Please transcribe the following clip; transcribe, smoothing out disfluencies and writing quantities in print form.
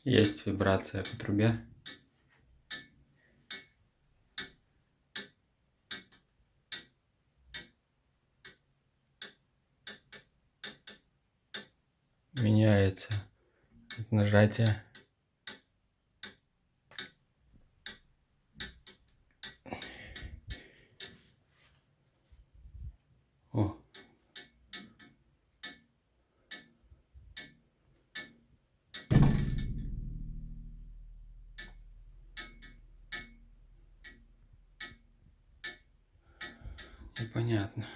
Есть вибрация по трубе. Меняется от нажатия. О. Непонятно.